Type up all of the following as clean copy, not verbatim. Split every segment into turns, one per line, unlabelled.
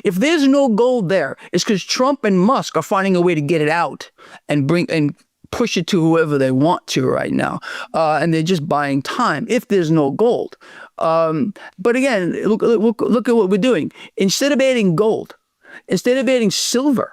If there's no gold there, it's because Trump and Musk are finding a way to get it out and push it to whoever they want to right now. And they're just buying time if there's no gold. But again, look at what we're doing. Instead of adding gold, instead of adding silver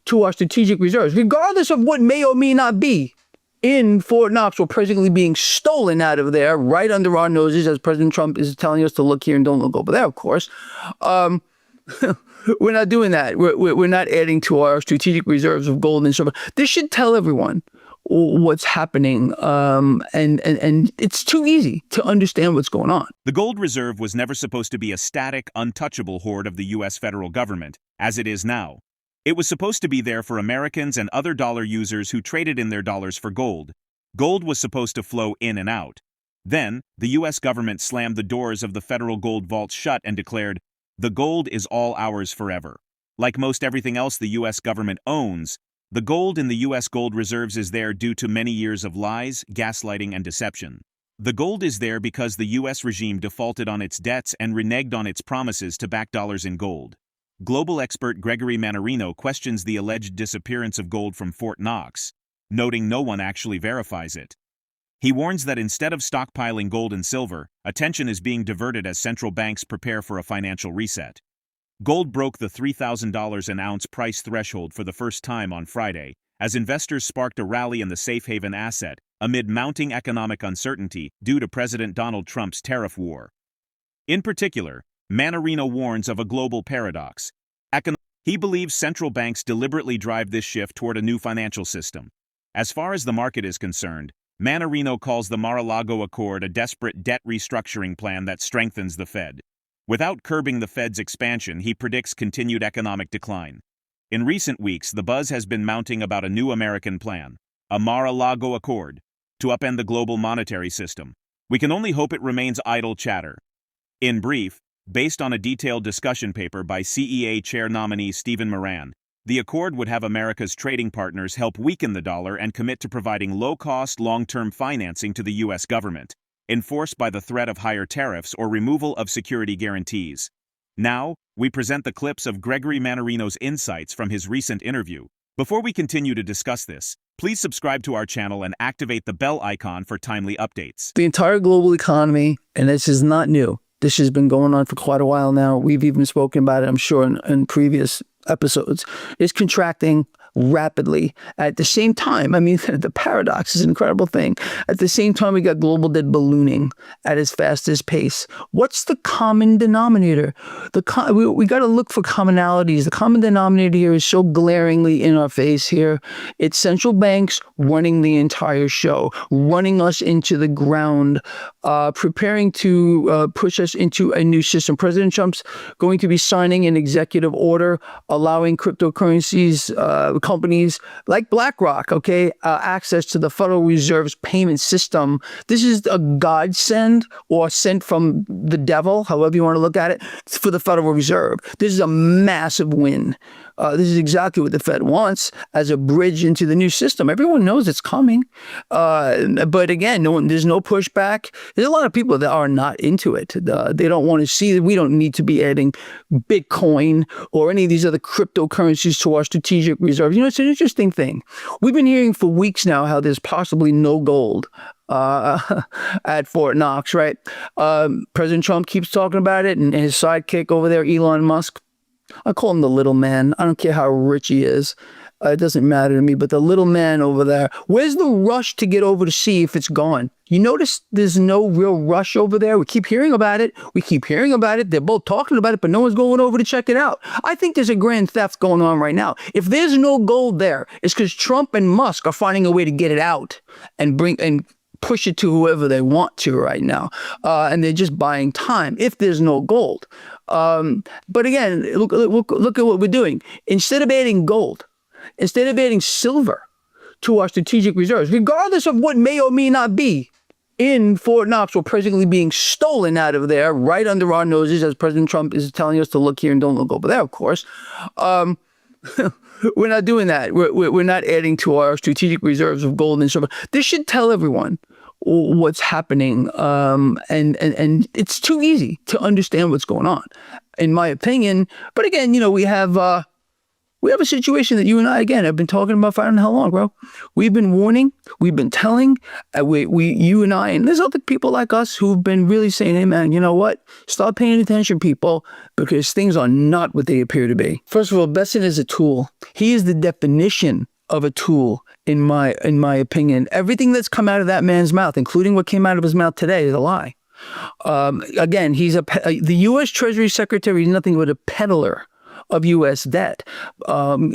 to our strategic reserves, regardless of what may or may not be in Fort Knox, we're presently being stolen out of there right under our noses, as President Trump is telling us to look here and don't look over there, of course. We're not doing that. We're not adding to our strategic reserves of gold and silver. This should tell everyone what's happening, and it's too easy to understand what's going on.
The gold reserve was never supposed to be a static, untouchable hoard of the U.S. federal government, as it is now. It was supposed to be there for Americans and other dollar users who traded in their dollars for gold. Gold was supposed to flow in and out. Then, the U.S. government slammed the doors of the federal gold vaults shut and declared, "The gold is all ours forever." Like most everything else the U.S. government owns, the gold in the U.S. gold reserves is there due to many years of lies, gaslighting, and deception. The gold is there because the U.S. regime defaulted on its debts and reneged on its promises to back dollars in gold. Global expert Gregory Mannarino questions the alleged disappearance of gold from Fort Knox, noting no one actually verifies it. He warns that instead of stockpiling gold and silver, attention is being diverted as central banks prepare for a financial reset. Gold broke the $3,000 an ounce price threshold for the first time on Friday, as investors sparked a rally in the safe haven asset amid mounting economic uncertainty due to President Donald Trump's tariff war. In particular, Mannarino warns of a global paradox. He believes central banks deliberately drive this shift toward a new financial system. As far as the market is concerned, Mannarino calls the Mar-a-Lago Accord a desperate debt restructuring plan that strengthens the Fed. Without curbing the Fed's expansion, he predicts continued economic decline. In recent weeks, the buzz has been mounting about a new American plan, a Mar-a-Lago Accord, to upend the global monetary system. We can only hope it remains idle chatter. In brief, based on a detailed discussion paper by CEA Chair nominee Stephen Moran, the accord would have America's trading partners help weaken the dollar and commit to providing low-cost, long-term financing to the U.S. government, enforced by the threat of higher tariffs or removal of security guarantees. Now, we present the clips of Gregory Mannarino's insights from his recent interview. Before we continue to discuss this, please subscribe to our channel and activate the bell icon for timely updates.
The entire global economy, and this is not new. This has been going on for quite a while now. We've even spoken about it, I'm sure, in previous episodes, is contracting rapidly. At the same time, I mean, the paradox is an incredible thing. At the same time, we got global debt ballooning at its fastest pace. What's the common denominator? We got to look for commonalities. The common denominator here is so glaringly in our face here. It's central banks running the entire show, running us into the ground, preparing to push us into a new system. President Trump's going to be signing an executive order allowing cryptocurrencies, companies like BlackRock, access to the Federal Reserve's payment system. This is a godsend, or sent from the devil, however you want to look at it, for the Federal Reserve. This is a massive win. This is exactly what the Fed wants as a bridge into the new system. Everyone knows it's coming. But again, there's no pushback. There's a lot of people that are not into it. They don't want to see that we don't need to be adding Bitcoin or any of these other cryptocurrencies to our strategic reserves. You know, it's an interesting thing. We've been hearing for weeks now how there's possibly no gold at Fort Knox, right? President Trump keeps talking about it, and his sidekick over there, Elon Musk, I call him the little man. I don't care how rich he is. It doesn't matter to me, but the little man over there, where's the rush to get over to see if it's gone? You notice there's no real rush over there. We keep hearing about it. They're both talking about it, but no one's going over to check it out. I think there's a grand theft going on right now. If there's no gold there, it's because Trump and Musk are finding a way to get it out and push it to whoever they want to right now. And they're just buying time if there's no gold. But again, look at what we're doing. Instead of adding gold, instead of adding silver to our strategic reserves, regardless of what may or may not be in Fort Knox, we're presently being stolen out of there right under our noses, as President Trump is telling us to look here and don't look over there, of course. We're not doing that. We're not adding to our strategic reserves of gold and silver. This should tell everyone what's happening, and it's too easy to understand what's going on, in my opinion. But again, we have a situation that you and I, again, have been talking about for I don't know how long, bro. We've been warning, we've been telling, you and I, and there's other people like us who've been really saying, hey man, you know what? Start paying attention, people, because things are not what they appear to be. First of all, Besson is a tool. He is the definition of a tool, in my opinion. Everything that's come out of that man's mouth, including what came out of his mouth today, is a lie. Again, the U.S. Treasury Secretary is nothing but a peddler of U.S. debt,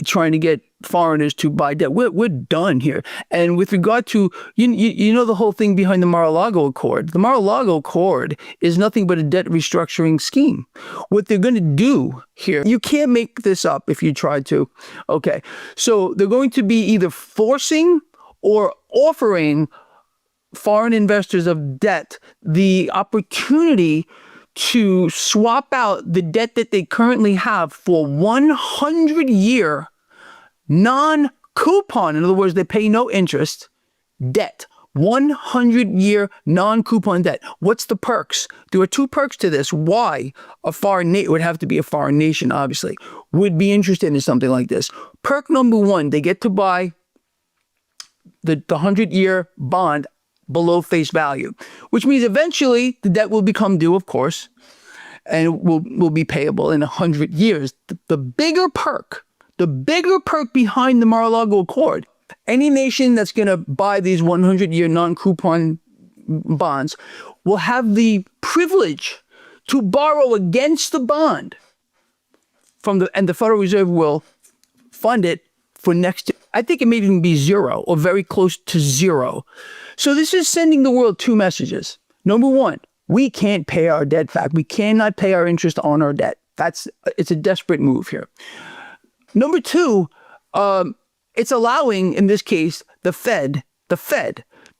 trying to get foreigners to buy debt. We're done here. And with regard to, the whole thing behind the Mar-a-Lago Accord. The Mar-a-Lago Accord is nothing but a debt restructuring scheme. What they're going to do here, you can't make this up if you try to. Okay, so they're going to be either forcing or offering foreign investors of debt the opportunity to swap out the debt that they currently have for 100-year non-coupon. In other words, they pay no interest debt. 100-year non-coupon debt. What's the perks? There are two perks to this. Why a foreign would have to be a foreign nation, obviously, would be interested in something like this. Perk number one, they get to buy the 100-year bond below face value, which means eventually the debt will become due, of course, and will be payable in 100 years. The bigger perk behind the Mar-a-Lago Accord, any nation that's going to buy these 100-year non-coupon bonds will have the privilege to borrow against the bond and the Federal Reserve will fund it for next year. I think it may even be zero or very close to zero. So this is sending the world two messages. Number one, we can't pay our debt back. We cannot pay our interest on our debt. It's a desperate move here. Number two, it's allowing, in this case, the Fed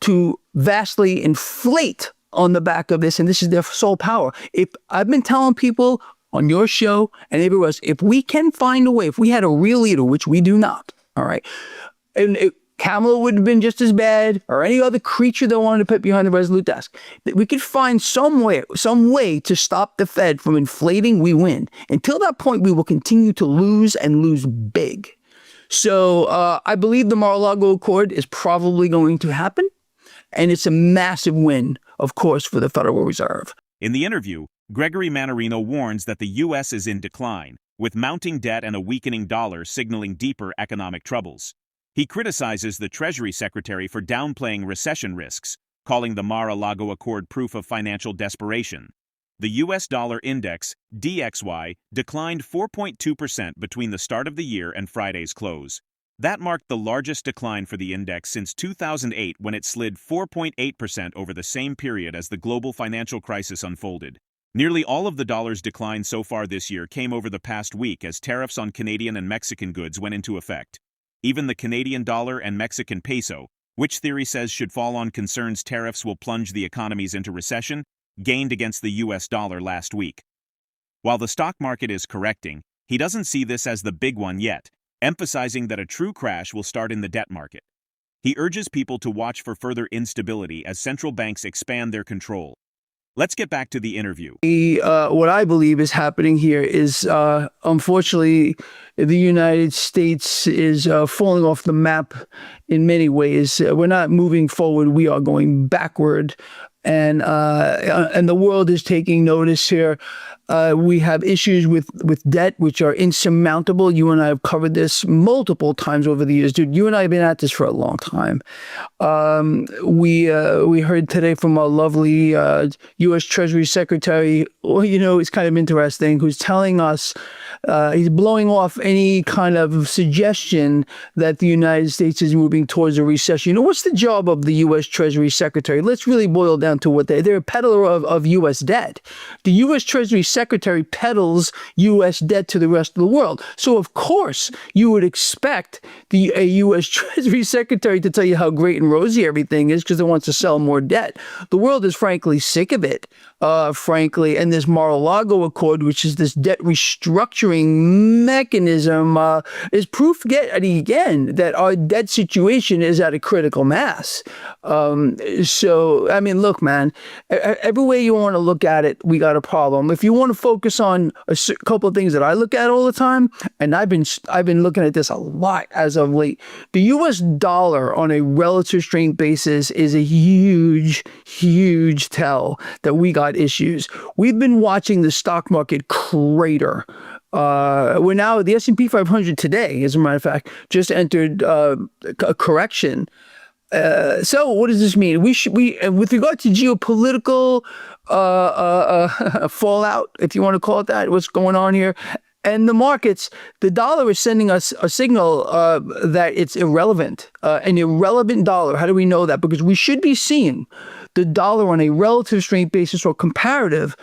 to vastly inflate on the back of this, and this is their sole power. If I've been telling people on your show and everywhere else, if we can find a way, if we had a real leader, which we do not, all right, and Kamala would have been just as bad, or any other creature that wanted to put behind the Resolute desk, that we could find some way to stop the Fed from inflating, we win. Until that point, we will continue to lose and lose big. So I believe the Mar-a-Lago Accord is probably going to happen, and it's a massive win, of course, for the Federal Reserve.
In the interview, Gregory Mannarino warns that the U.S. is in decline, with mounting debt and a weakening dollar signaling deeper economic troubles. He criticizes the Treasury Secretary for downplaying recession risks, calling the Mar-a-Lago Accord proof of financial desperation. The U.S. dollar index, DXY, declined 4.2% between the start of the year and Friday's close. That marked the largest decline for the index since 2008, when it slid 4.8% over the same period as the global financial crisis unfolded. Nearly all of the dollar's decline so far this year came over the past week as tariffs on Canadian and Mexican goods went into effect. Even the Canadian dollar and Mexican peso, which theory says should fall on concerns tariffs will plunge the economies into recession, gained against the U.S. dollar last week. While the stock market is correcting, he doesn't see this as the big one yet, emphasizing that a true crash will start in the debt market. He urges people to watch for further instability as central banks expand their control. Let's get back to the interview.
What I believe is happening here is, unfortunately, the United States is falling off the map in many ways. We're not moving forward. We are going backward. And the world is taking notice here. We have issues with debt, which are insurmountable. You and I have covered this multiple times over the years. Dude, you and I have been at this for a long time. We heard today from our lovely U.S. Treasury Secretary, it's kind of interesting, who's telling us, he's blowing off any kind of suggestion that the United States is moving towards a recession. What's the job of the U.S. Treasury Secretary? Let's really boil down to what they're a peddler of U.S. debt. The U.S. Treasury Secretary peddles U.S. debt to the rest of the world. So, of course, you would expect a U.S. Treasury Secretary to tell you how great and rosy everything is because it wants to sell more debt. The world is frankly sick of it, frankly. And this Mar-a-Lago Accord, which is this debt restructuring mechanism, is proof again that our debt situation is at a critical mass. So, I mean, look, man, every way you want to look at it, we got a problem. If you want to focus on a couple of things that I look at all the time, and I've been looking at this a lot as of late, the U.S. dollar on a relative strength basis is a huge, huge tell that we got issues. We've been watching the stock market crater. We're now, the S&P 500 today, as a matter of fact, just entered a correction. So what does this mean? With regard to geopolitical fallout, if you want to call it that, what's going on here, and the markets, the dollar is sending us a signal that it's irrelevant, an irrelevant dollar. How do we know that? Because we should be seeing the dollar on a relative strength basis or comparative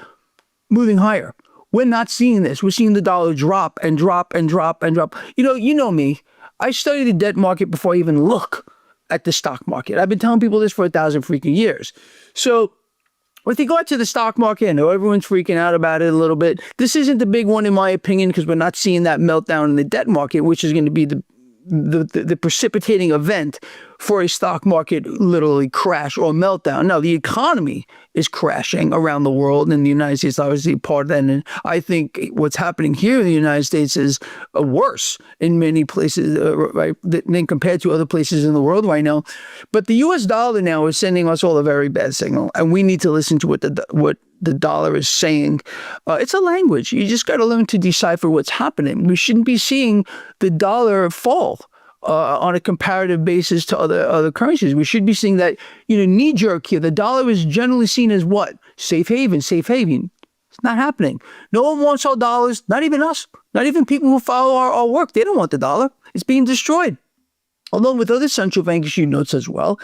moving higher. We're not seeing this. We're seeing the dollar drop and drop and drop and drop. You know me. I study the debt market before I even look at the stock market. I've been telling people this for 1,000 freaking years. So with regard to the stock market, I know everyone's freaking out about it a little bit. This isn't the big one in my opinion because we're not seeing that meltdown in the debt market, which is going to be the precipitating event for a stock market literally crash or meltdown. Now, the economy is crashing around the world, and the United States obviously part of that. And I think what's happening here in the United States is worse in many places, right, than compared to other places in the world right now. But the U.S. dollar now is sending us all a very bad signal, and we need to listen to what the dollar is saying. It's a language. You just got to learn to decipher what's happening. We shouldn't be seeing the dollar fall on a comparative basis to other currencies. We should be seeing that, knee-jerk here. The dollar is generally seen as what? Safe haven, safe haven. It's not happening. No one wants our dollars, not even us, not even people who follow our work. They don't want the dollar. It's being destroyed, along with other central bank issue notes as well.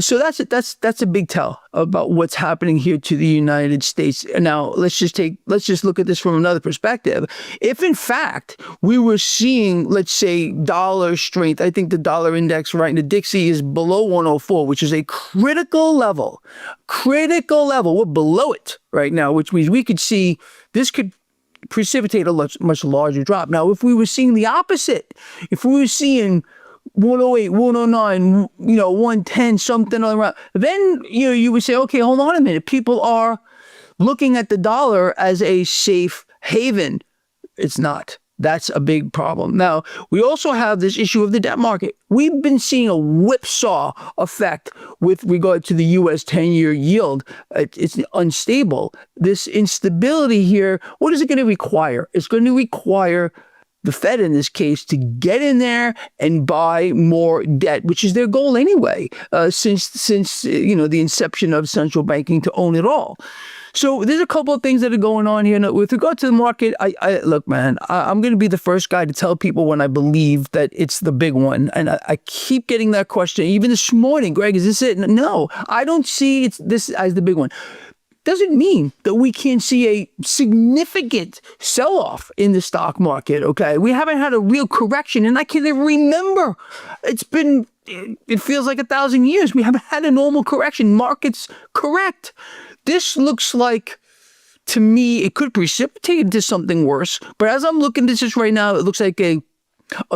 So that's a big tell about what's happening here to the United States. Now, let's just look at this from another perspective. If in fact we were seeing, let's say, dollar strength, I think the dollar index right in the Dixie is below 104, which is a critical level. We're below it right now, which means we could see this could precipitate a much larger drop. Now, if we were seeing the opposite, if we were seeing 108, 109, 110, something around, then, you would say, okay, hold on a minute. People are looking at the dollar as a safe haven. It's not. That's a big problem. Now, we also have this issue of the debt market. We've been seeing a whipsaw effect with regard to the U.S. 10-year yield. It's unstable. This instability here, what is it going to require? It's going to require the Fed in this case to get in there and buy more debt, which is their goal anyway, since the inception of central banking to own it all. So there's a couple of things that are going on here. Now, with regard to the market, look, man, I'm going to be the first guy to tell people when I believe that it's the big one. And I keep getting that question. Even this morning, Greg, is this it? No, I don't see this as the big one. Doesn't mean that we can't see a significant sell-off in the stock market, okay? We haven't had a real correction, and I can't even remember. It feels like 1,000 years. We haven't had a normal correction. Markets correct. This looks like, to me, it could precipitate into something worse. But as I'm looking at this right now, it looks like a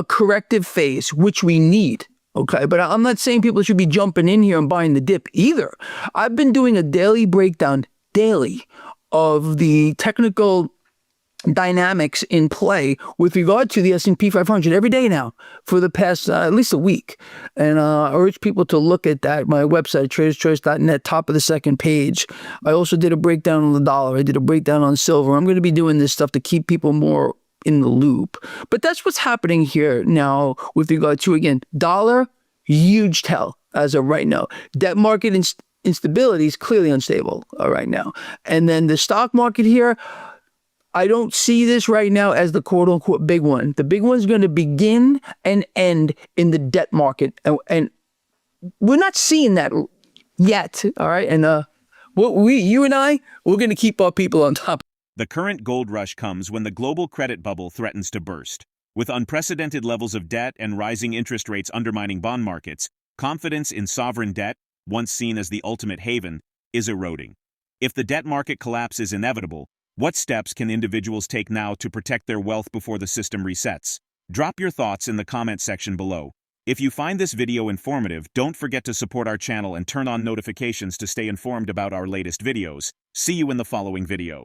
corrective phase, which we need. Okay, but I'm not saying people should be jumping in here and buying the dip either. I've been doing a daily breakdown of the technical dynamics in play with regard to the S&P 500 every day now for the past at least a week. And I urge people to look at that. My website, traderschoice.net, top of the second page. I also did a breakdown on the dollar. I did a breakdown on silver. I'm going to be doing this stuff to keep people more in the loop. But that's what's happening here now with regard to, again, dollar, huge tell as of right now. Debt market instability is clearly unstable right now. And then the stock market here, I don't see this right now as the quote-unquote big one. The big one's going to begin and end in the debt market. And we're not seeing that yet, all right? And you and I, we're going to keep our people on top.
The current gold rush comes when the global credit bubble threatens to burst. With unprecedented levels of debt and rising interest rates undermining bond markets, confidence in sovereign debt, once seen as the ultimate haven, is eroding. If the debt market collapse is inevitable, what steps can individuals take now to protect their wealth before the system resets? Drop your thoughts in the comment section below. If you find this video informative, don't forget to support our channel and turn on notifications to stay informed about our latest videos. See you in the following video.